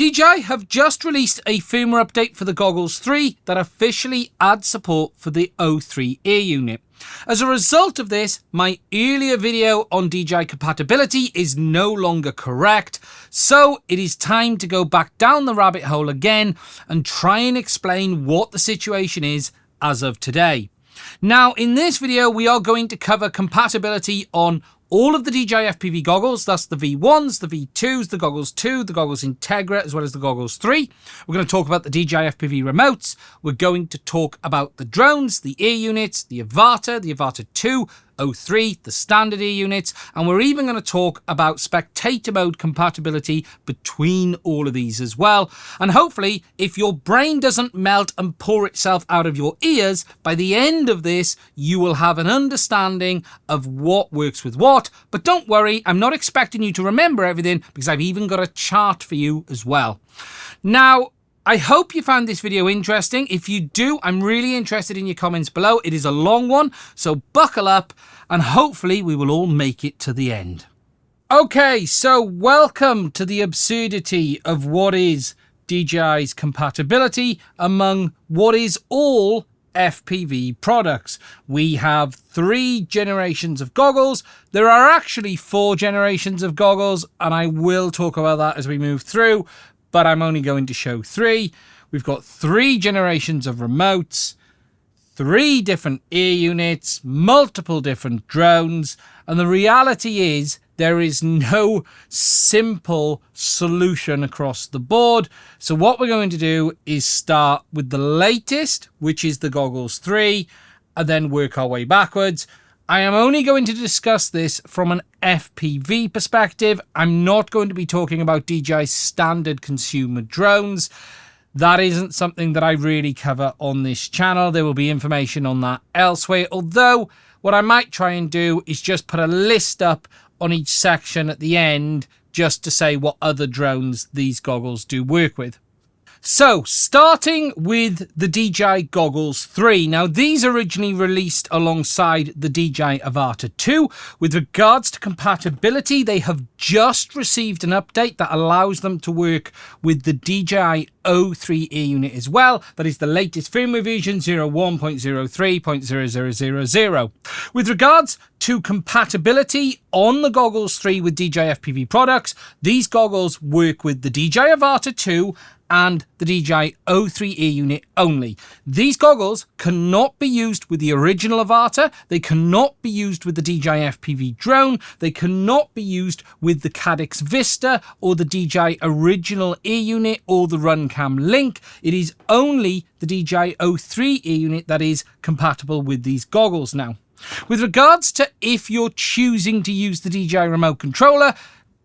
DJI have just released a firmware update for the Goggles 3 that officially adds support for the O3 air unit. As a result of this, my earlier video on DJI compatibility is no longer correct, so it is time to go back down the rabbit hole again and try and explain what the situation is as of today. Now, in this video, we are going to cover compatibility on all of the DJI FPV goggles, thus the V1s, the V2s, the Goggles 2, the Goggles Integra, as well as the Goggles 3. We're going to talk about the DJI FPV remotes. We're going to talk about the drones, the air units, the Avata 2, O3, the standard air units, and we're even going to talk about spectator mode compatibility between all of these as well. And hopefully, if your brain doesn't melt and pour itself out of your ears, by the end of this, you will have an understanding of what works with what. But don't worry, I'm not expecting you to remember everything because I've even got a chart for you as well. Now, I hope you found this video interesting. If you do, I'm really interested in your comments below. It is a long one, so buckle up and hopefully we will all make it to the end. Okay, so welcome to the absurdity of what is DJI's compatibility among what is all FPV products. We have 3 generations of goggles. There are actually 4 generations of goggles, and I will talk about that as we move through, but I'm only going to show 3. We've got 3 generations of remotes, 3 different air units, multiple different drones, and the reality is there is no simple solution across the board. So what we're going to do is start with the latest, which is the Goggles 3, and then work our way backwards. I am only going to discuss this from an FPV perspective. I'm not going to be talking about DJI standard consumer drones. That isn't something that I really cover on this channel. There will be information on that elsewhere. Although what I might try and do is just put a list up on each section at the end just to say what other drones these goggles do work with. So, starting with the DJI Goggles 3. Now, these originally released alongside the DJI Avata 2. With regards to compatibility, they have just received an update that allows them to work with the DJI O3 air unit as well. That is the latest firmware version 01.03.0000. With regards to compatibility on the Goggles 3 with DJI FPV products, these goggles work with the DJI Avata 2 and the DJI O3 air unit only. These goggles cannot be used with the original Avata, they cannot be used with the DJI FPV Drone, they cannot be used with the Caddx Vista or the DJI original air unit or the Runcam Link. It is only the DJI O3 air unit that is compatible with these goggles now. With regards to if you're choosing to use the DJI remote controller,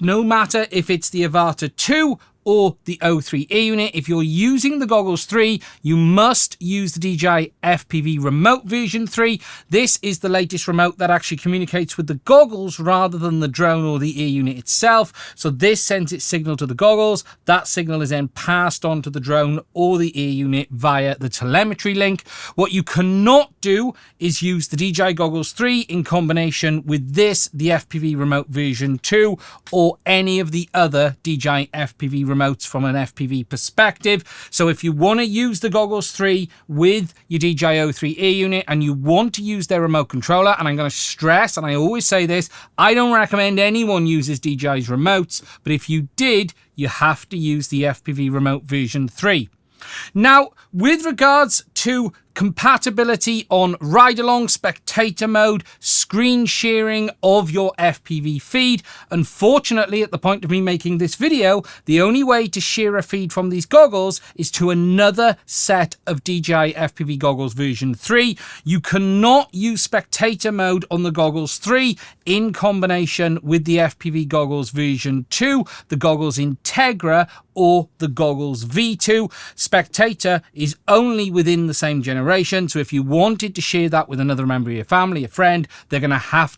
no matter if it's the Avata 2 or the O3 air unit, if you're using the Goggles 3, you must use the DJI FPV remote version 3. This is the latest remote that actually communicates with the goggles rather than the drone or the air unit itself. So this sends its signal to the goggles. That signal is then passed on to the drone or the air unit via the telemetry link. What you cannot do is use the DJI Goggles 3 in combination with this, the FPV remote version 2, or any of the other DJI FPV remotes from an FPV perspective. So if you want to use the Goggles 3 with your DJI O3 air unit and you want to use their remote controller, and I'm going to stress, and I always say this, I don't recommend anyone uses DJI's remotes, but if you did, you have to use the FPV remote version 3. Now, with regards to compatibility on ride-along, spectator mode, screen sharing of your FPV feed. Unfortunately, at the point of me making this video, the only way to share a feed from these goggles is to another set of DJI FPV Goggles version 3. You cannot use spectator mode on the Goggles 3 in combination with the FPV Goggles version 2, the Goggles Integra, or the Goggles V2. Spectator is only within the same generation, so if you wanted to share that with another member of your family, a friend, they're going to have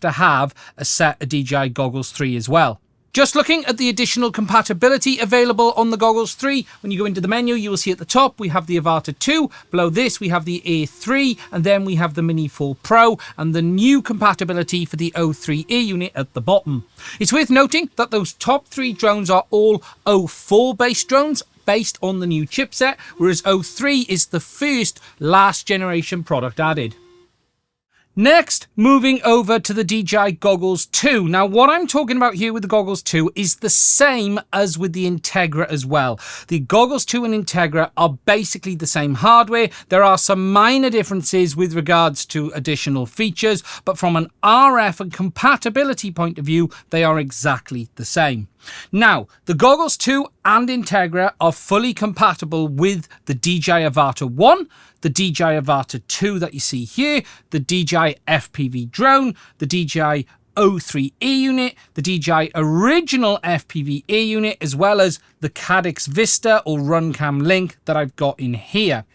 a set of DJI Goggles 3 as well. Just looking at the additional compatibility available on the Goggles 3, when you go into the menu, you will see at the top we have the Avata 2, below this we have the Air 3, and then we have the Mini 4 Pro, and the new compatibility for the O3 Air unit at the bottom. It's worth noting that those top 3 drones are all O4 based drones, based on the new chipset, whereas O3 is the first last generation product added. Next, moving over to the DJI Goggles 2. Now, what I'm talking about here with the Goggles 2 is the same as with the Integra as well. The Goggles 2 and Integra are basically the same hardware. There are some minor differences with regards to additional features, but from an RF and compatibility point of view, they are exactly the same. Now, the Goggles 2 and Integra are fully compatible with the DJI Avata 1, the DJI Avata 2 that you see here, the DJI FPV Drone, the DJI O3 Air unit, the DJI original FPV Air unit, as well as the Caddx Vista or RunCam Link that I've got in here.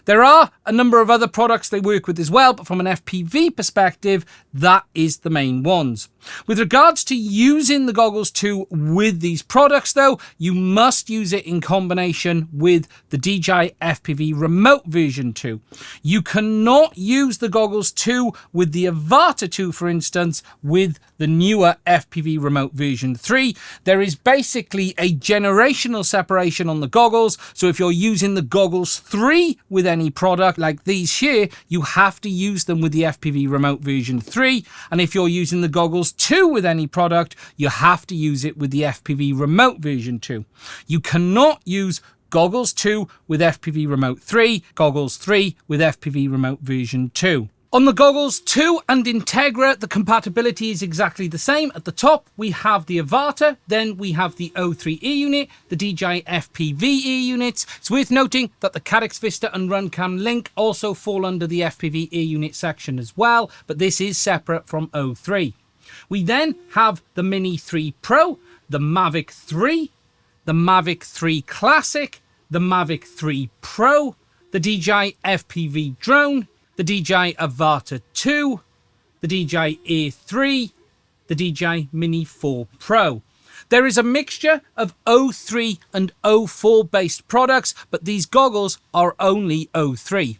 There are a number of other products they work with as well, but from an FPV perspective, that is the main ones. With regards to using the Goggles 2 with these products though, you must use it in combination with the DJI FPV Remote version 2. You cannot use the Goggles 2 with the Avata 2, for instance, with the newer FPV Remote version 3. There is basically a generational separation on the goggles, so if you're using the Goggles 3 with any product like these here, you have to use them with the FPV Remote version 3, and if you're using the Goggles 2 with any product, you have to use it with the FPV Remote version 2. You cannot use Goggles 2 with FPV Remote 3, Goggles 3 with FPV Remote version 2. On the Goggles 2 and Integra, the compatibility is exactly the same. At the top, we have the Avata, then we have the O3 Air unit, the DJI FPV Air units. It's worth noting that the Caddx Vista and RunCam Link also fall under the FPV Air unit section as well, but this is separate from O3. We then have the Mini 3 Pro, the Mavic 3, the Mavic 3 Classic, the Mavic 3 Pro, the DJI FPV Drone, the DJI Avata 2, the DJI Air 3, the DJI Mini 4 Pro. There is a mixture of O3 and O4 based products, but these goggles are only O3.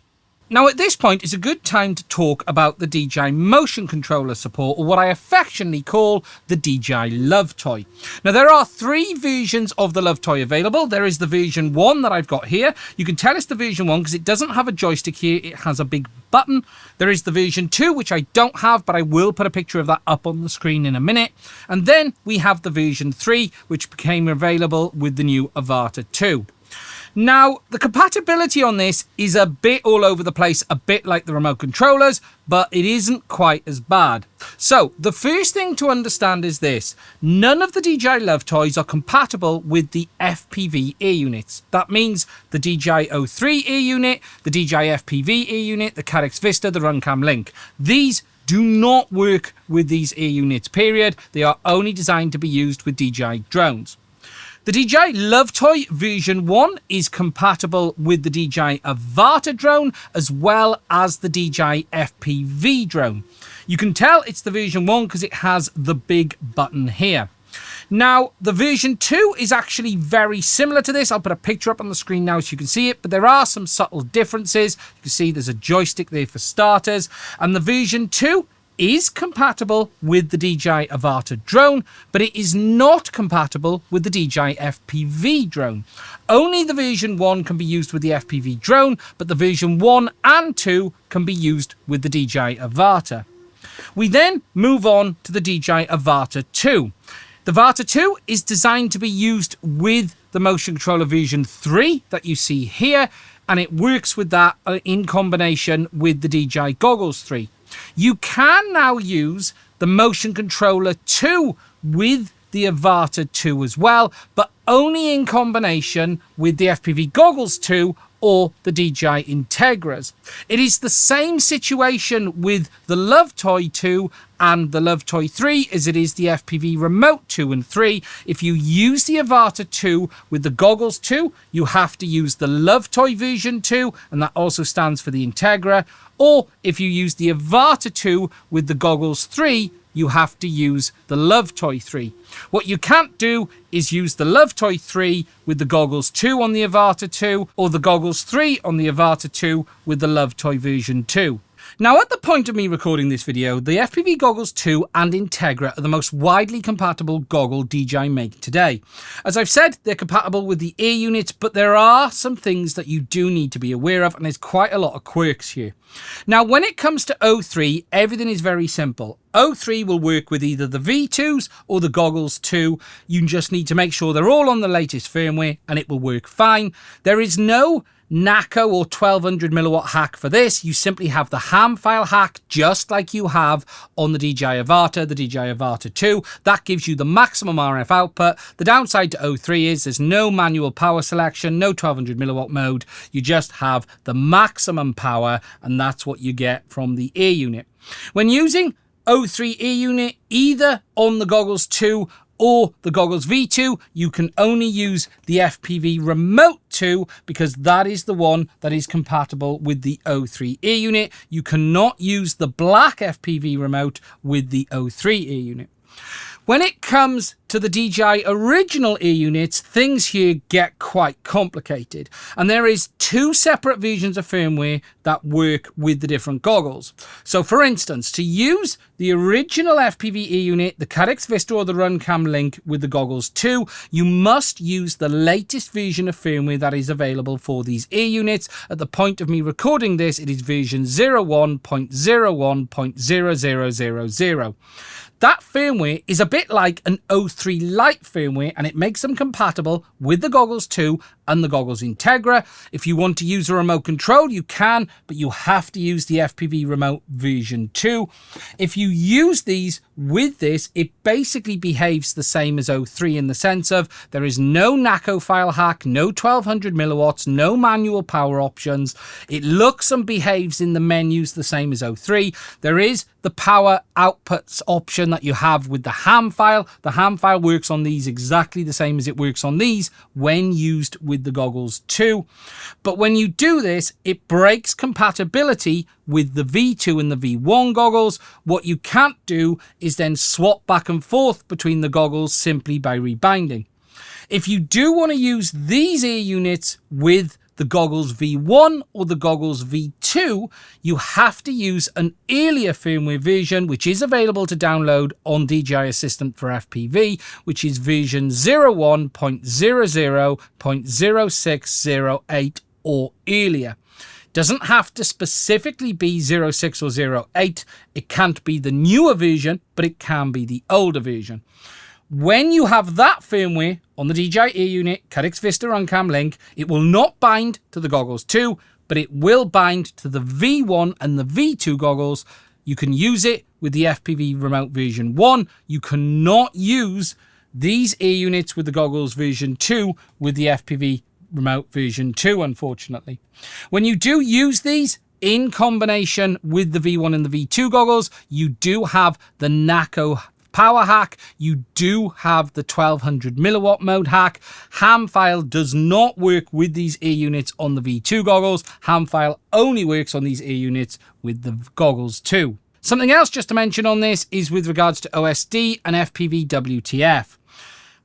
Now at this point is a good time to talk about the DJI motion controller support, or what I affectionately call the DJI Love Toy. Now there are 3 versions of the Love Toy available. There is the version 1 that I've got here. You can tell it's the version 1 because it doesn't have a joystick here, it has a big button. There is the version 2, which I don't have, but I will put a picture of that up on the screen in a minute. And then we have the version 3, which became available with the new Avata 2. Now, the compatibility on this is a bit all over the place, a bit like the remote controllers, but it isn't quite as bad. So, the first thing to understand is this. None of the DJI Love Toys are compatible with the FPV Air units. That means the DJI O3 Air unit, the DJI FPV Air unit, the Caddx Vista, the RunCam Link. These do not work with these Air units, period. They are only designed to be used with DJI drones. The DJI Love Toy version 1 is compatible with the DJI Avata drone as well as the DJI FPV drone. You can tell it's the version 1 because it has the big button here. Now, the version 2 is actually very similar to this. I'll put a picture up on the screen now so you can see it, but there are some subtle differences. You can see there's a joystick there for starters, and the version 2 is compatible with the DJI Avata drone, but it is not compatible with the DJI FPV drone. Only the version 1 can be used with the FPV drone, but the version 1 and 2 can be used with the DJI Avata. We then move on to the DJI Avata 2. The Avata 2 is designed to be used with the motion controller version 3 that you see here, and it works with that in combination with the DJI Goggles 3. You can now use the motion controller 2 with the Avata 2 as well, but only in combination with the FPV Goggles 2 or the DJI Integras. It is the same situation with the Love Toy 2 and the Love Toy 3 as it is the FPV Remote 2 and 3. If you use the Avata 2 with the Goggles 2, you have to use the Love Toy version 2, and that also stands for the Integra. Or if you use the Avata 2 with the Goggles 3, you have to use the Love Toy 3. What you can't do is use the Love Toy 3 with the Goggles 2 on the Avata 2, or the Goggles 3 on the Avata 2 with the Love Toy version 2. Now, at the point of me recording this video, the FPV Goggles 2 and Integra are the most widely compatible goggle DJI make today. As I've said, they're compatible with the Airunit, but there are some things that you do need to be aware of, and there's quite a lot of quirks here. Now, when it comes to O3, everything is very simple. O3 will work with either the V2s or the Goggles 2. You just need to make sure they're all on the latest firmware and it will work fine. There is no NACO or 1200 milliwatt hack for this. You simply have the ham file hack just like you have on the DJI Avata, the DJI Avata 2. That gives you the maximum RF output. The downside to O3 is there's no manual power selection, no 1200 milliwatt mode. You just have the maximum power, and that's what you get from the Airunit. When using O3 Airunit, either on the Goggles 2 or the Goggles V2, you can only use the FPV Remote 2 because that is the one that is compatible with the O3 Airunit. You cannot use the black FPV Remote with the O3 Airunit. When it comes to the DJI original Airunits, things here get quite complicated, and there is two separate versions of firmware that work with the different goggles. So for instance, to use the original FPV Airunit, the Caddx Vista or the RunCam Link with the Goggles 2, you must use the latest version of firmware that is available for these Airunits. At the point of me recording this, it is version 01.01.0000. That firmware is a bit like an O3 Lite firmware, and it makes them compatible with the Goggles 2 and the Goggles Integra. If you want to use a remote control, you can, but you have to use the FPV Remote version 2. If you use these with this, it basically behaves the same as O3 in the sense of there is no NACO file hack, no 1200 milliwatts, no manual power options. It looks and behaves in the menus the same as O3. There is the power outputs option that you have with the ham file. The ham file works on these exactly the same as it works on these when used with the Goggles 2. But when you do this, it breaks compatibility with the V2 and the V1 goggles. What you can't do is then swap back and forth between the goggles simply by rebinding. If you do want to use these Airunits with the Goggles V1 or the Goggles V2, you have to use an earlier firmware version, which is available to download on DJI Assistant for FPV, which is version 01.00.0608 or earlier. Doesn't have to specifically be 06 or 08. It can't be the newer version, but it can be the older version. When you have that firmware on the DJI Airunit, Caddx Vista RunCam Link, it will not bind to the Goggles 2, but it will bind to the V1 and the V2 goggles. You can use it with the FPV Remote version 1. You cannot use these Airunits with the Goggles version 2 with the FPV Remote version 2, unfortunately. When you do use these in combination with the V1 and the V2 goggles, you do have the NACO power hack. You do have the 1200 milliwatt mode hack. Hamfile does not work with these Airunits on the V2 goggles. Hamfile only works on these Airunits with the Goggles 2. Something else just to mention on this is with regards to OSD and FPV WTF.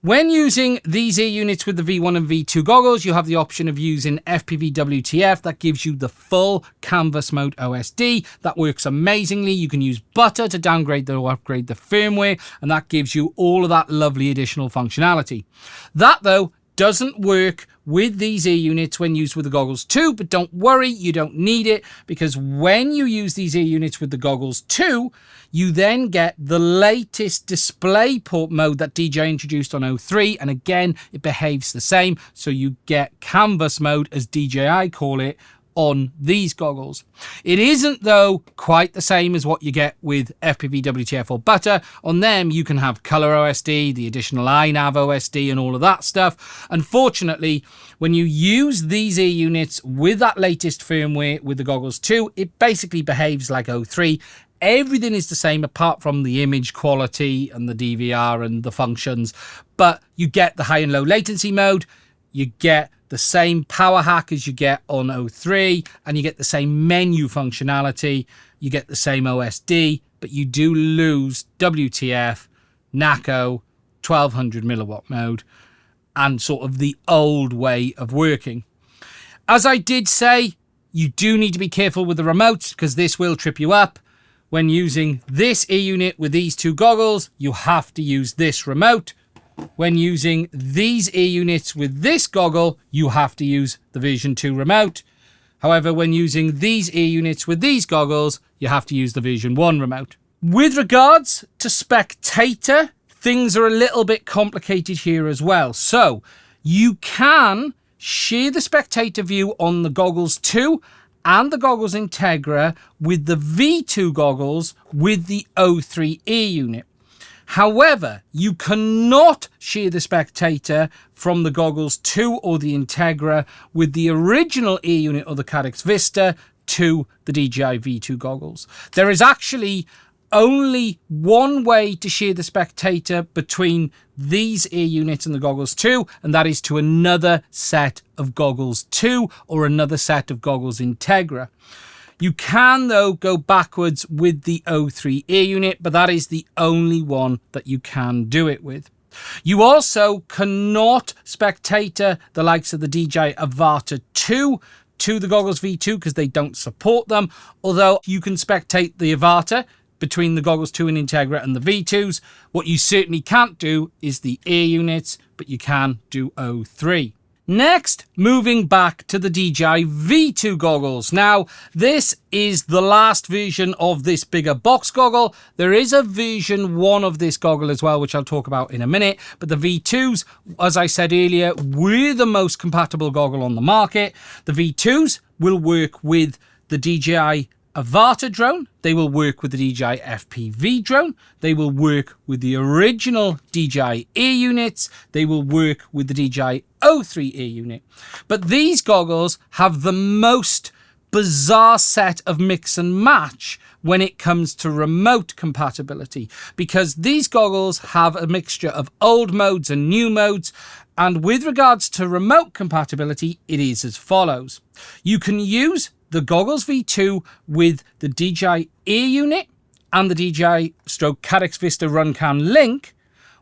When using these Airunits with the V1 and V2 goggles, you have the option of using FPV WTF. That gives you the full canvas mode OSD. That works amazingly. You can use Butter to downgrade or upgrade the firmware, and that gives you all of that lovely additional functionality. That, though, doesn't work with these Airunits when used with the Goggles 2, but don't worry, you don't need it, because when you use these Airunits with the Goggles 2, you then get the latest DisplayPort mode that DJI introduced on O3, and again, it behaves the same, so you get canvas mode, as DJI call it, on these goggles. It isn't, though, quite the same as what you get with FPV WTF or Butter. On them, you can have color OSD, the additional iNav OSD, and all of that stuff. Unfortunately, when you use these ear units with that latest firmware with the Goggles 2, it basically behaves like O3. Everything is the same apart from the image quality and the DVR and the functions, but you get the high and low latency mode, you get the same power hack as you get on O3, and you get the same menu functionality, you get the same OSD, but you do lose WTF, NACO, 1200 milliwatt mode, and sort of the old way of working. As I did say, you do need to be careful with the remotes because this will trip you up. When using this ear unit with these two goggles, you have to use this remote. When using these ear units with this goggle, you have to use the version 2 remote. However, when using these ear units with these goggles, you have to use the version 1 remote. With regards to Spectator, things are a little bit complicated here as well. So you can share the Spectator view on the Goggles 2 and the Goggles Integra with the V2 goggles with the O3 ear unit. However, you cannot share the Spectator from the Goggles 2 or the Integra with the original ear unit or the Caddx Vista to the DJI V2 goggles. There is actually only one way to share the Spectator between these ear units and the Goggles 2, and that is to another set of Goggles 2 or another set of Goggles Integra. You can, though, go backwards with the O3 ear unit, but that is the only one that you can do it with. You also cannot Spectator the likes of the DJI Avata 2 to the Goggles V2 because they don't support them, although you can spectate the Avata between the Goggles 2 and Integra and the V2s. What you certainly can't do is the ear units, but you can do O3. Next, moving back to the DJI V2 goggles. Now, this is the last version of this bigger box goggle. There is a version 1 of this goggle as well, which I'll talk about in a minute. But the V2s, as I said earlier, were the most compatible goggle on the market. The V2s will work with the DJI Avata drone, they will work with the DJI FPV drone, they will work with the original DJI ear units, they will work with the DJI O3 ear unit. But these goggles have the most bizarre set of mix and match when it comes to remote compatibility, because these goggles have a mixture of old modes and new modes. And with regards to remote compatibility, it is as follows. You can use the Goggles V2 with the DJI ear unit and the DJI Caddx Vista Runcam Link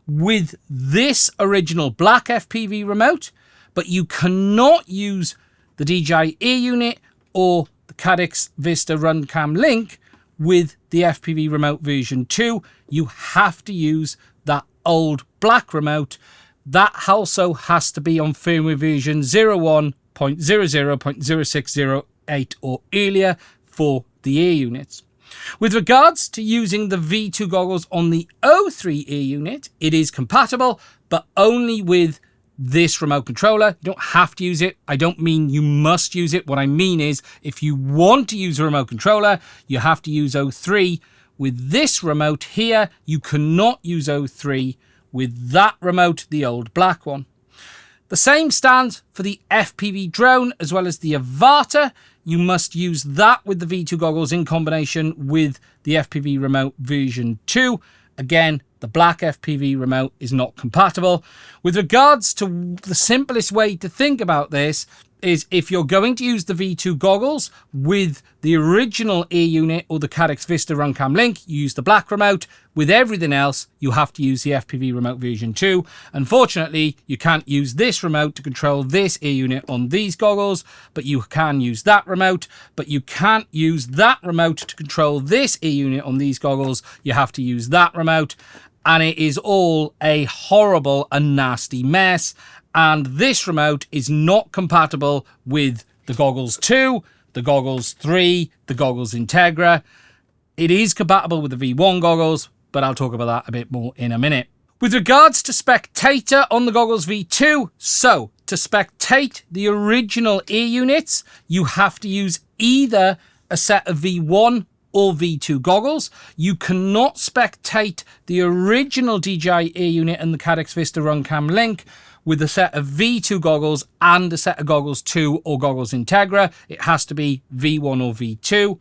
with this original black FPV remote, but you cannot use the DJI ear unit or the Caddx Vista Runcam Link with the FPV remote version 2. You have to use that old black remote. That also has to be on firmware version 01.00.0608 or earlier for the ear units. With regards to using the V2 goggles on the O3 ear unit, it is compatible, but only with this remote controller. You don't have to use it. I don't mean you must use it. What I mean is if you want to use a remote controller, you have to use O3 with this remote here. You cannot use O3 with that remote, the old black one. The same stands for the FPV Drone as well as the Avata. You must use that with the V2 goggles in combination with the FPV remote version 2. Again, the black FPV remote is not compatible. With regards to the simplest way to think about this is if you're going to use the V2 goggles with the original ear unit or the Caddx Vista Runcam Link, you use the black remote. With everything else, you have to use the FPV remote version 2. Unfortunately, you can't use this remote to control this ear unit on these goggles, but you can use that remote. But you can't use that remote to control this ear unit on these goggles. You have to use that remote. And it is all a horrible and nasty mess. And this remote is not compatible with the Goggles 2, the Goggles 3, the Goggles Integra. It is compatible with the V1 goggles, but I'll talk about that a bit more in a minute. With regards to Spectator on the Goggles V2, so to spectate the original ear units, you have to use either a set of V1 or V2 goggles. You cannot spectate the original DJI ear unit and the Caddx Vista Runcam Link with a set of V2 goggles and a set of Goggles 2 or Goggles Integra. It has to be V1 or V2.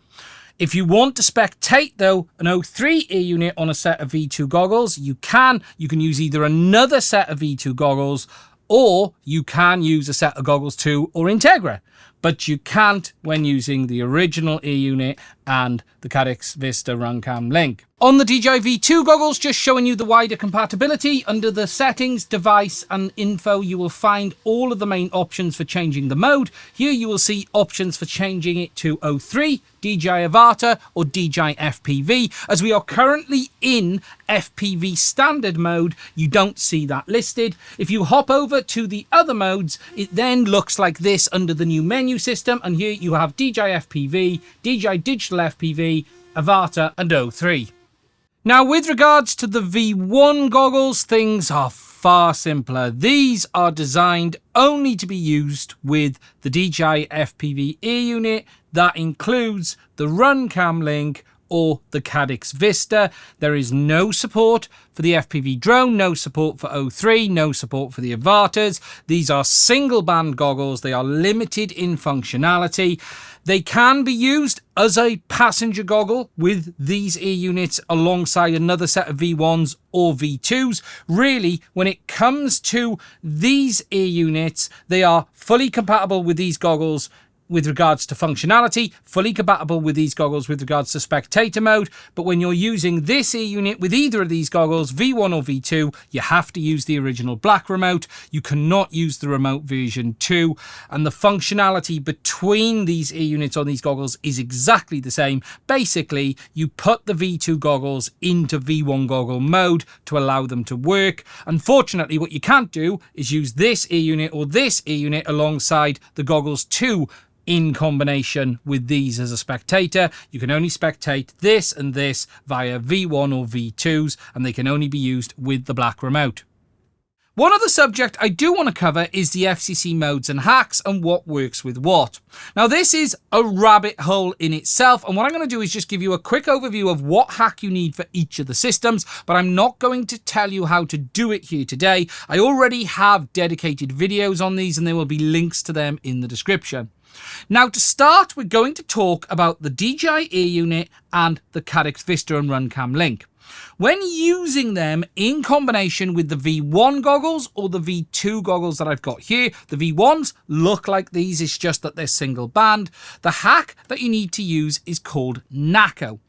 If you want to spectate, though, an O3 ear unit on a set of V2 goggles, you can. You can use either another set of V2 goggles, or you can use a set of Goggles 2 or Integra. But you can't when using the original ear unit and the Caddx Vista Runcam Link. On the DJI V2 goggles, just showing you the wider compatibility, under the settings, device and info, you will find all of the main options for changing the mode. Here you will see options for changing it to O3, DJI Avata or DJI FPV. As we are currently in FPV standard mode, you don't see that listed. If you hop over to the other modes, it then looks like this under the new menu system, and here you have DJI FPV, DJI Digital FPV, Avata and O3. Now, with regards to the V1 goggles, things are far simpler. These are designed only to be used with the DJI FPV ear unit. That includes the Runcam Link or the Caddx Vista. There is no support for the FPV Drone, no support for O3, no support for the Avatas. These are single band goggles. They are limited in functionality. They can be used as a passenger goggle with these ear units alongside another set of V1s or V2s. Really, when it comes to these ear units, they are fully compatible with these goggles with regards to functionality, fully compatible with these goggles with regards to spectator mode. But when you're using this ear unit with either of these goggles, V1 or V2, you have to use the original black remote. You cannot use the remote version 2. And the functionality between these ear units on these goggles is exactly the same. Basically, you put the V2 goggles into V1 goggle mode to allow them to work. Unfortunately, what you can't do is use this ear unit or this ear unit alongside the Goggles 2 in combination with these as a spectator. You can only spectate this and this via V1 or V2s, and they can only be used with the black remote. One other subject I do want to cover is the FCC modes and hacks and what works with what. Now, this is a rabbit hole in itself, and what I'm going to do is just give you a quick overview of what hack you need for each of the systems, but I'm not going to tell you how to do it here today. I already have dedicated videos on these, and there will be links to them in the description. Now, to start, we're going to talk about the DJI ear unit and the Caddx Vista and Runcam Link. When using them in combination with the V1 goggles or the V2 goggles that I've got here, the V1s look like these, it's just that they're single band. The hack that you need to use is called NACO.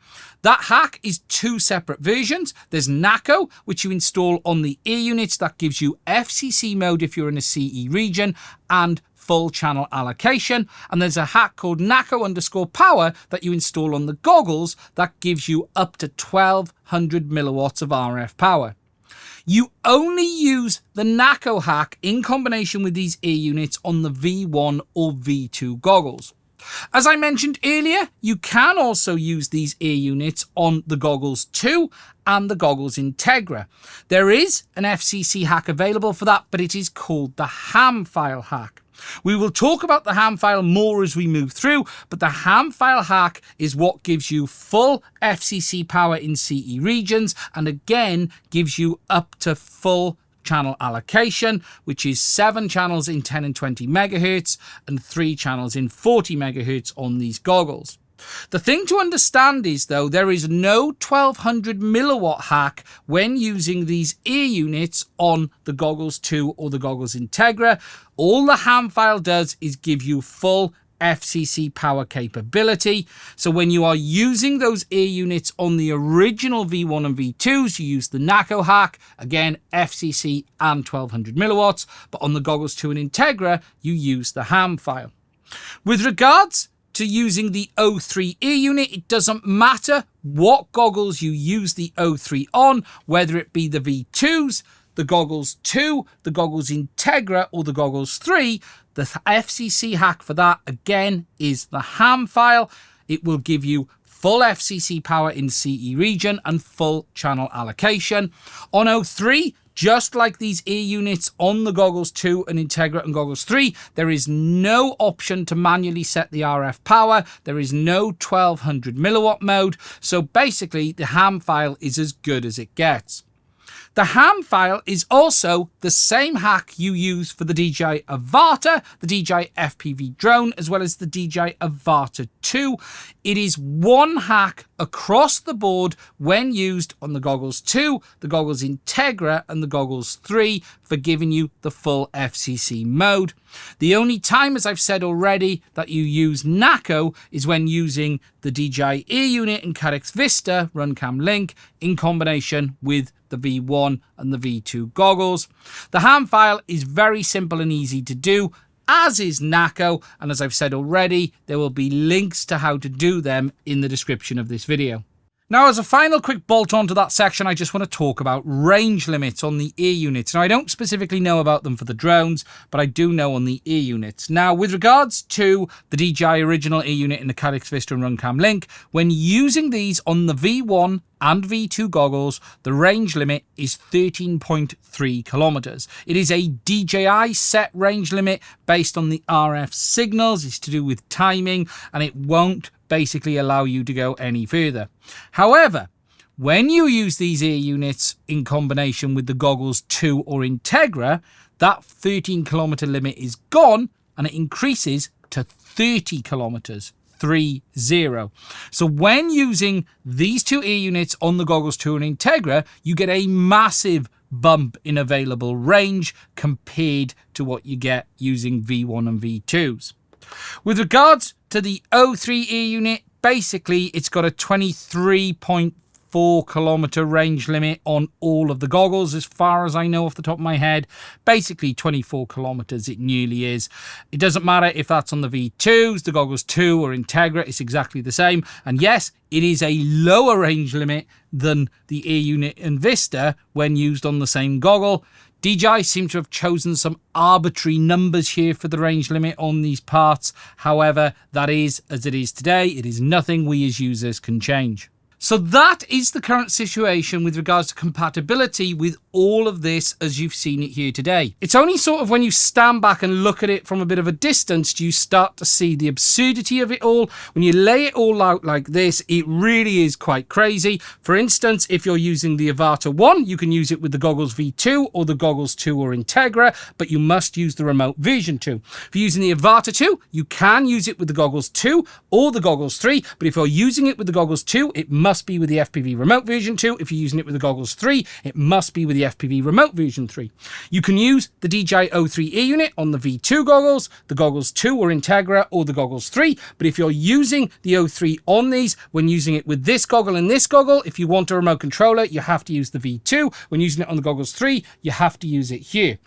That hack is two separate versions. There's NACO, which you install on the ear units. That gives you FCC mode if you're in a CE region and full channel allocation. And there's a hack called NACO_power that you install on the goggles that gives you up to 1200 milliwatts of RF power. You only use the NACO hack in combination with these ear units on the V1 or V2 goggles. As I mentioned earlier, you can also use these ear units on the Goggles 2 and the Goggles Integra. There is an FCC hack available for that, but it is called the ham file hack. We will talk about the ham file more as we move through, but the ham file hack is what gives you full FCC power in CE regions, and again gives you up to full channel allocation, which is 7 channels in 10 and 20 megahertz and 3 channels in 40 megahertz on these goggles. The thing to understand is, though, there is no 1200 milliwatt hack when using these ear units on the Goggles 2 or the Goggles Integra. All the ham file does is give you full FCC power capability. So when you are using those ear units on the original V1 and V2s, you use the NACO hack, again FCC and 1200 milliwatts, but on the Goggles 2 and Integra, you use the ham file. With regards to using the O3 ear unit, it doesn't matter what goggles you use the O3 on, whether it be the V2s, the Goggles 2, the Goggles Integra, or the Goggles 3. The FCC hack for that, again, is the ham file. It will give you full FCC power in CE region and full channel allocation. On O3, Just like these ear units on the Goggles 2 and Integra and Goggles 3, there is no option to manually set the RF power. There is no 1200 milliwatt mode. So basically, the ham file is as good as it gets. The ham file is also the same hack you use for the DJI Avata, the DJI FPV Drone, as well as the DJI Avata 2. It is one hack across the board when used on the Goggles 2, the Goggles Integra, and the Goggles 3 for giving you the full FCC mode. The only time, as I've said already, that you use NACO is when using the DJI Ear Unit and Carex Vista RunCam Link in combination with the V1 and the V2 goggles. The ham file is very simple and easy to do, as is NACO, and as I've said already, there will be links to how to do them in the description of this video. Now, as a final quick bolt on to that section, I just want to talk about range limits on the ear units. Now, I don't specifically know about them for the drones, but I do know on the ear units. Now, with regards to the DJI original ear unit in the Carex Vista and RunCam Link, when using these on the V1 and V2 goggles, the range limit is 13.3 kilometers. It is a DJI set range limit based on the RF signals. It's to do with timing, and it won't basically allow you to go any further. However, when you use these ear units in combination with the Goggles 2 or Integra, that 13 kilometer limit is gone and it increases to 30 kilometers. 30. So when using these two ear units on the Goggles 2 and Integra, you get a massive bump in available range compared to what you get using V1 and V2s. With regards to the O3 ear unit, basically it's got a 23.4 kilometer range limit on all of the goggles, as far as I know off the top of my head. Basically 24 kilometers it nearly is. It doesn't matter if that's on the V2s, the Goggles 2 or Integra, it's exactly the same. And yes, it is a lower range limit than the ear unit and Vista when used on the same goggle. DJI seem to have chosen some arbitrary numbers here for the range limit on these parts. However, that is as it is today. It is nothing we as users can change. So that is the current situation with regards to compatibility with all of this as you've seen it here today. It's only sort of when you stand back and look at it from a bit of a distance do you start to see the absurdity of it all. When you lay it all out like this, it really is quite crazy. For instance, if you're using the Avata 1, you can use it with the Goggles V2 or the Goggles 2 or Integra, but you must use the remote version 2. If you're using the Avata 2, you can use it with the Goggles 2 or the Goggles 3, but if you're using it with the Goggles 2, it must be with the FPV remote version 2. If you're using it with the Goggles 3, it must be with the FPV remote version 3. You can use the DJI O3 ear unit on the V2 goggles, the Goggles 2 or Integra, or the Goggles 3. But if you're using the O3 on these, when using it with this goggle and this goggle, if you want a remote controller, you have to use the V2. When using it on the Goggles 3, you have to use it here.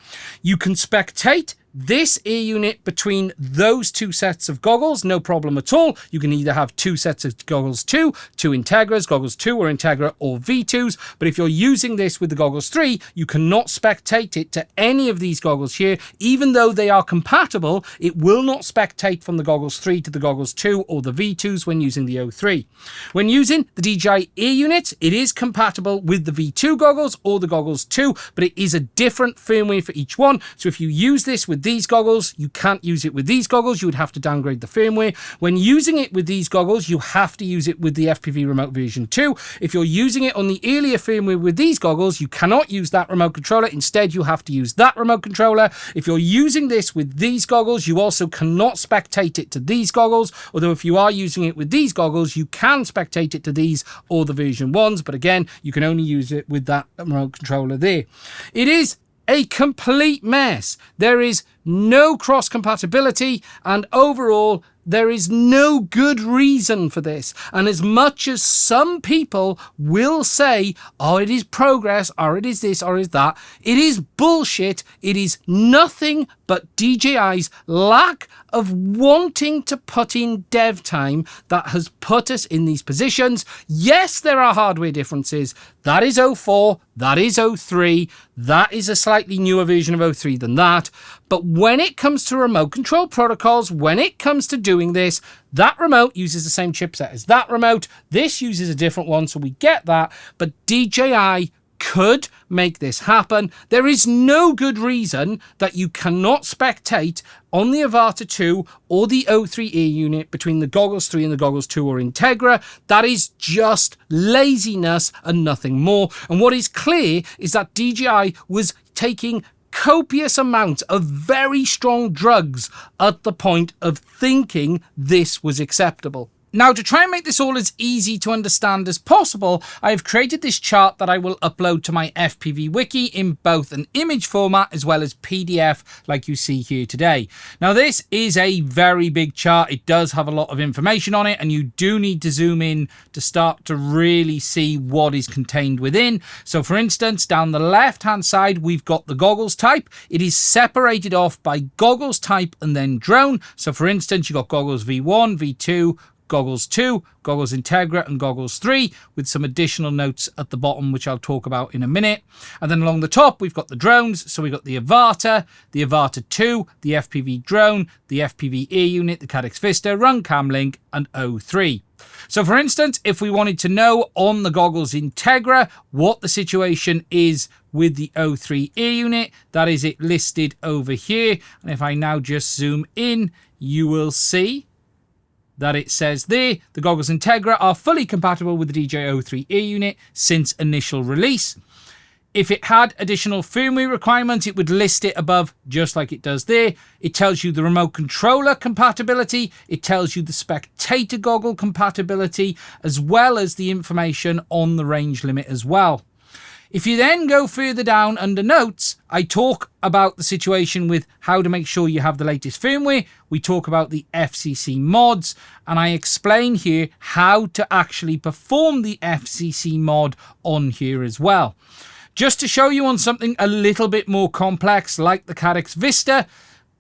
You can spectate this ear unit between those two sets of goggles, no problem at all. You can either have two sets of Goggles 2, two Integras, Goggles 2 or Integra or V2s, but if you're using this with the Goggles 3, you cannot spectate it to any of these goggles here. Even though they are compatible, it will not spectate from the Goggles 3 to the Goggles 2 or the V2s when using the O3. When using the DJI ear unit, it is compatible with the V2 goggles or the Goggles 2, but it is a different firmware for each one. So if you use this with these goggles, you can't use it with these goggles. You would have to downgrade the firmware. When using it with these goggles, you have to use it with the FPV remote version 2. If you're using it on the earlier firmware with these goggles, you cannot use that remote controller. Instead, you have to use that remote controller. If you're using this with these goggles, you also cannot spectate it to these goggles. Although if you are using it with these goggles, you can spectate it to these or the version 1s. But again, you can only use it with that remote controller there. It is a complete mess. There is no cross compatibility, and overall there is no good reason for this. And as much as some people will say, oh, it is progress, or it is this, or it is that, it is bullshit. It is nothing but DJI's lack of wanting to put in dev time that has put us in these positions. Yes, there are hardware differences. That is 04, that is 03, that is a slightly newer version of 03 than that. But when it comes to remote control protocols, when it comes to doing this, that remote uses the same chipset as that remote. This uses a different one, so we get that. But DJI could make this happen. There is no good reason that you cannot spectate on the Avata 2 or the O3 Air unit between the Goggles 3 and the Goggles 2 or Integra. That is just laziness and nothing more. And what is clear is that DJI was taking copious amounts of very strong drugs at the point of thinking this was acceptable. Now, to try and make this all as easy to understand as possible, I have created this chart that I will upload to my FPV wiki in both an image format as well as PDF like you see here today. Now, this is a very big chart. It does have a lot of information on it, and you do need to zoom in to start to really see what is contained within. So, for instance, down the left-hand side, we've got the goggles type. It is separated off by goggles type and then drone. So, for instance, you've got goggles V1, V2, Goggles 2, Goggles Integra and Goggles 3 with some additional notes at the bottom which I'll talk about in a minute. And then along the top we've got the drones. So we've got the Avata 2, the FPV Drone, the FPV Air Unit, the Caddx Vista, Run Cam Link and O3. So for instance, if we wanted to know on the Goggles Integra what the situation is with the O3 Air Unit, that is it listed over here. And if I now just zoom in, you will see that it says there, the Goggles Integra are fully compatible with the DJI O3 Air unit since initial release. If it had additional firmware requirements, it would list it above just like it does there. It tells you the remote controller compatibility. It tells you the Spectator goggle compatibility, as well as the information on the range limit as well. If you then go further down under notes, I talk about the situation with how to make sure you have the latest firmware. We talk about the FCC mods, and I explain here how to actually perform the FCC mod on here as well. Just to show you on something a little bit more complex like the Caddx Vista,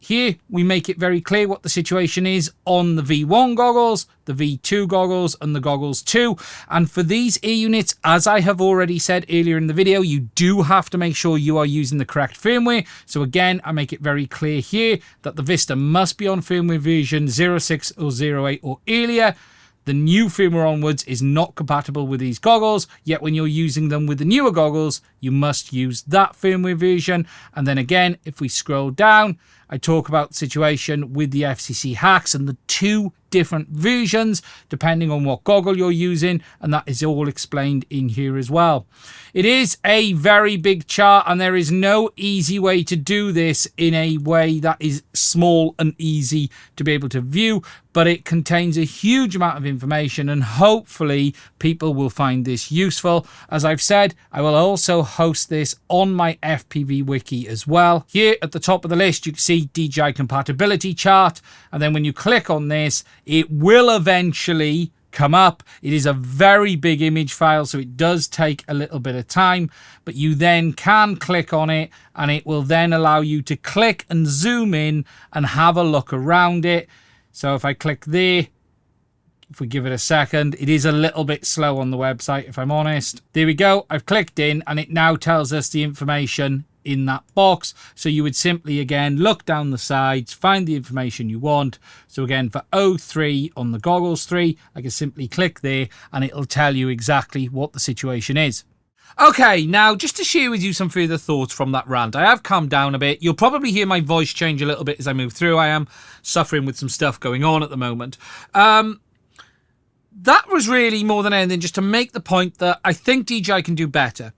here we make it very clear what the situation is on the V1 goggles, the V2 goggles and the Goggles 2. And for these Air units, as I have already said earlier in the video, you do have to make sure you are using the correct firmware. So again, I make it very clear here that the Vista must be on firmware version 06 or 08 or earlier. The new firmware onwards is not compatible with these goggles, yet when you're using them with the newer goggles, you must use that firmware version. And then again, if we scroll down, I talk about the situation with the FCC Hacks and the two different versions depending on what goggle you're using, and that is all explained in here as well. It is a very big chart, and there is no easy way to do this in a way that is small and easy to be able to view, but it contains a huge amount of information, and hopefully people will find this useful. As I've said, I will also host this on my FPV wiki as well. Here at the top of the list you can see DJI compatibility chart, and then when you click on this, it will eventually come up. It is a very big image file, so it does take a little bit of time, but you then can click on it and it will then allow you to click and zoom in and have a look around it. So if I click there, if we give it a second, it is a little bit slow on the website, if I'm honest. There we go. I've clicked in and it now tells us the information in that box. So you would simply again look down the sides, find the information you want. So again, for O3 on the Goggles 3, I can simply click there and it'll tell you exactly what the situation is. Okay, now just to share with you some further thoughts from that rant. I have calmed down a bit. You'll probably hear my voice change a little bit as I move through. I am suffering with some stuff going on at the moment. That was really more than anything just to make the point that I think DJI can do better.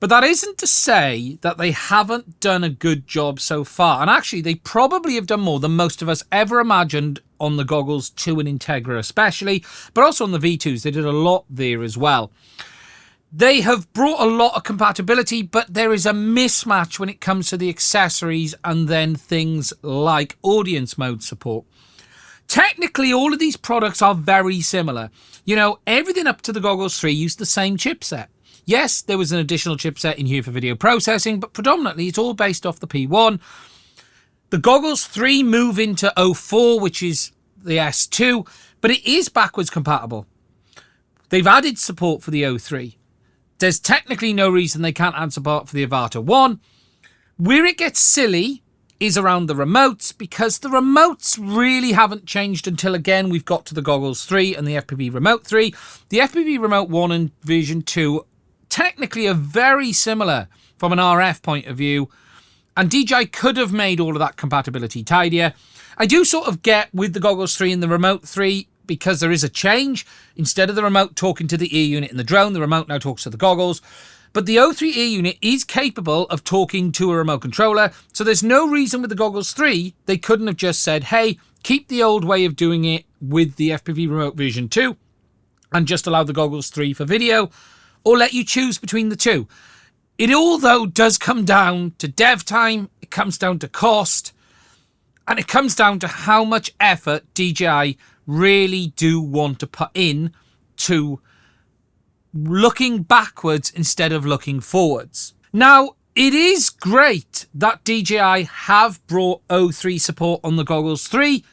But that isn't to say that they haven't done a good job so far. And actually, they probably have done more than most of us ever imagined on the Goggles 2 and Integra especially, but also on the V2s. They did a lot there as well. They have brought a lot of compatibility, but there is a mismatch when it comes to the accessories and then things like audience mode support. Technically, all of these products are very similar. You know, everything up to the Goggles 3 used the same chipset. Yes, there was an additional chipset in here for video processing, but predominantly it's all based off the P1. The Goggles 3 move into 04, which is the S2, but it is backwards compatible. They've added support for the 03. There's technically no reason they can't add support for the Avata 1. Where it gets silly is around the remotes, because the remotes really haven't changed until, again, we've got to the Goggles 3 and the FPV Remote 3. The FPV Remote 1 and version 2 technically are very similar from an RF point of view, and DJI could have made all of that compatibility tidier. I do sort of get with the Goggles 3 and the Remote 3, because there is a change. Instead of the remote talking to the ear unit in the drone, the remote now talks to the goggles. But the O3 ear unit is capable of talking to a remote controller, so there's no reason with the Goggles 3 they couldn't have just said, hey, keep the old way of doing it with the FPV Remote version 2 and just allow the Goggles 3 for video, or let you choose between the two. It all, though, does come down to dev time, it comes down to cost, and it comes down to how much effort DJI really do want to put in to looking backwards instead of looking forwards. Now, it is great that DJI have brought O3 support on the Goggles 3,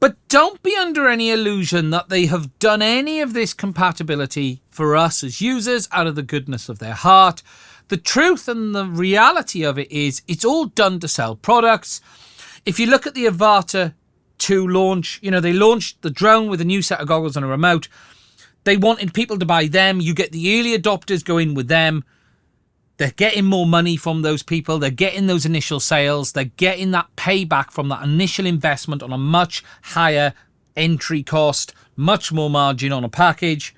but don't be under any illusion that they have done any of this compatibility for us as users out of the goodness of their heart. The truth and the reality of it is it's all done to sell products. If you look at the Avata 2 launch, they launched the drone with a new set of goggles and a remote. They wanted people to buy them. You get the early adopters go in with them. They're getting more money from those people. They're getting those initial sales. They're getting that payback from that initial investment on a much higher entry cost, much more margin on a package.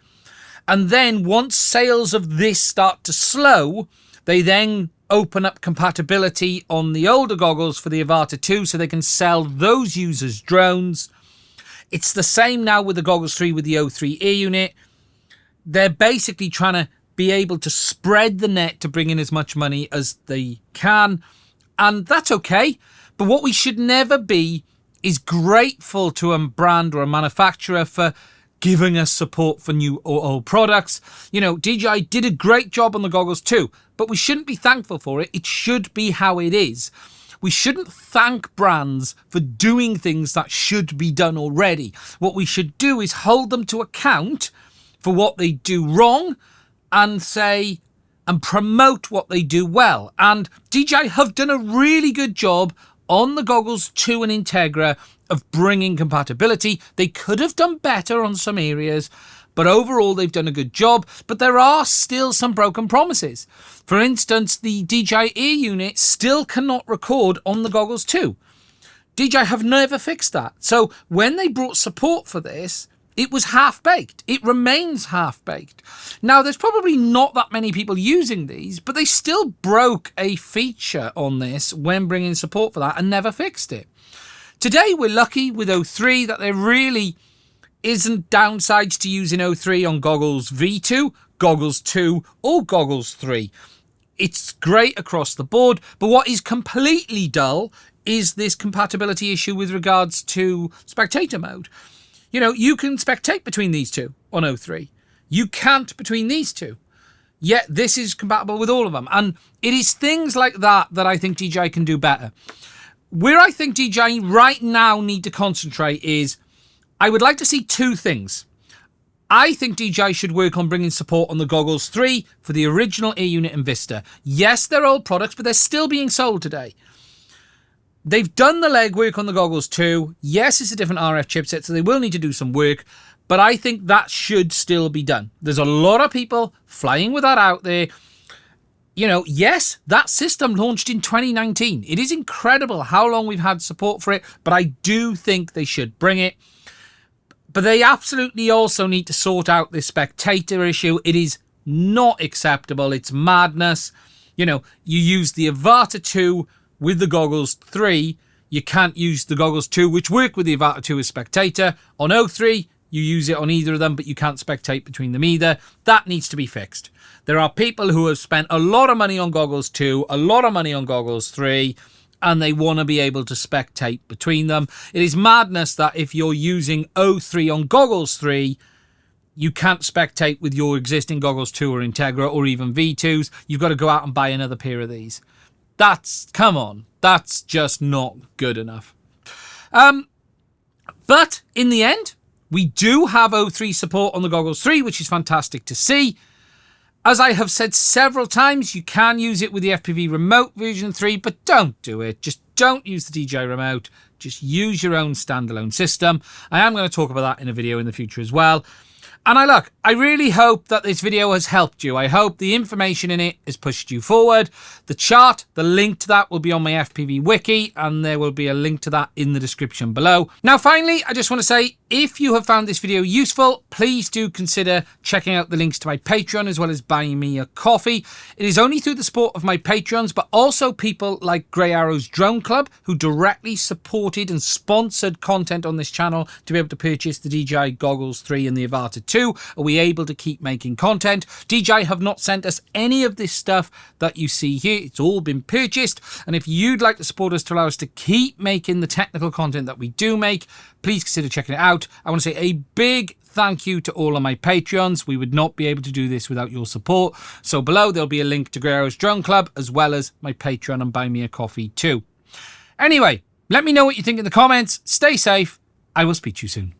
And then once sales of this start to slow, they then open up compatibility on the older goggles for the Avata 2 so they can sell those users drones. It's the same now with the Goggles 3 with the O3 ear unit. They're basically trying to be able to spread the net to bring in as much money as they can. And that's okay. But what we should never be is grateful to a brand or a manufacturer for giving us support for new or old products. DJI did a great job on the Goggles 2, but we shouldn't be thankful for it. It should be how it is. We shouldn't thank brands for doing things that should be done already. What we should do is hold them to account for what they do wrong and say and promote what they do well. And DJI have done a really good job on the Goggles 2 and Integra of bringing compatibility. They could have done better on some areas, but overall they've done a good job. But there are still some broken promises. For instance, the DJI ear unit still cannot record on the Goggles 2. DJI have never fixed that. So when they brought support for this, it was half-baked. It remains half-baked. Now, there's probably not that many people using these, but they still broke a feature on this when bringing support for that and never fixed it. Today, we're lucky with O3 that there really isn't downsides to using O3 on Goggles V2, Goggles 2, or Goggles 3. It's great across the board, but what is completely dull is this compatibility issue with regards to spectator mode. You can spectate between these two on O3. You can't between these two. Yet this is compatible with all of them. And it is things like that that I think DJI can do better. Where I think DJI right now need to concentrate is, I would like to see two things. I think DJI should work on bringing support on the Goggles 3 for the original ear unit and Vista. Yes, they're old products, but they're still being sold today. They've done the legwork on the Goggles 2. Yes, it's a different RF chipset, so they will need to do some work, but I think that should still be done. There's a lot of people flying with that out there. Yes, that system launched in 2019. It is incredible how long we've had support for it, but I do think they should bring it. But they absolutely also need to sort out this spectator issue. It is not acceptable. It's madness. You use the Avata 2 with the Goggles 3. You can't use the Goggles 2, which work with the Avata 2 as spectator. On O3, you use it on either of them, but you can't spectate between them either. That needs to be fixed. There are people who have spent a lot of money on Goggles 2, a lot of money on Goggles 3, and they want to be able to spectate between them. It is madness that if you're using O3 on Goggles 3, you can't spectate with your existing Goggles 2 or Integra or even V2s. You've got to go out and buy another pair of these. Come on, that's just not good enough. But in the end, we do have O3 support on the Goggles 3, which is fantastic to see. As I have said several times, you can use it with the FPV Remote version 3, but don't do it. Just don't use the DJI Remote. Just use your own standalone system. I am going to talk about that in a video in the future as well. And I really hope that this video has helped you. I hope the information in it has pushed you forward. The chart, the link to that will be on my FPV wiki, and there will be a link to that in the description below. Now, finally, I just want to say, if you have found this video useful, please do consider checking out the links to my Patreon as well as buying me a coffee. It is only through the support of my Patreons, but also people like Grey Arrow's Drone Club, who directly supported and sponsored content on this channel to be able to purchase the DJI Goggles 3 and the Avata 2. Are we able to keep making content? DJI have not sent us any of this stuff that you see here. It's all been purchased. And if you'd like to support us to allow us to keep making the technical content that we do make, please consider checking it out. I want to say a big thank you to all of my Patreons. We would not be able to do this without your support. So below there'll be a link to Grey Arrow's Drone Club as well as my Patreon and Buy Me a Coffee too. Anyway, let me know what you think in the comments. Stay safe. I will speak to you soon.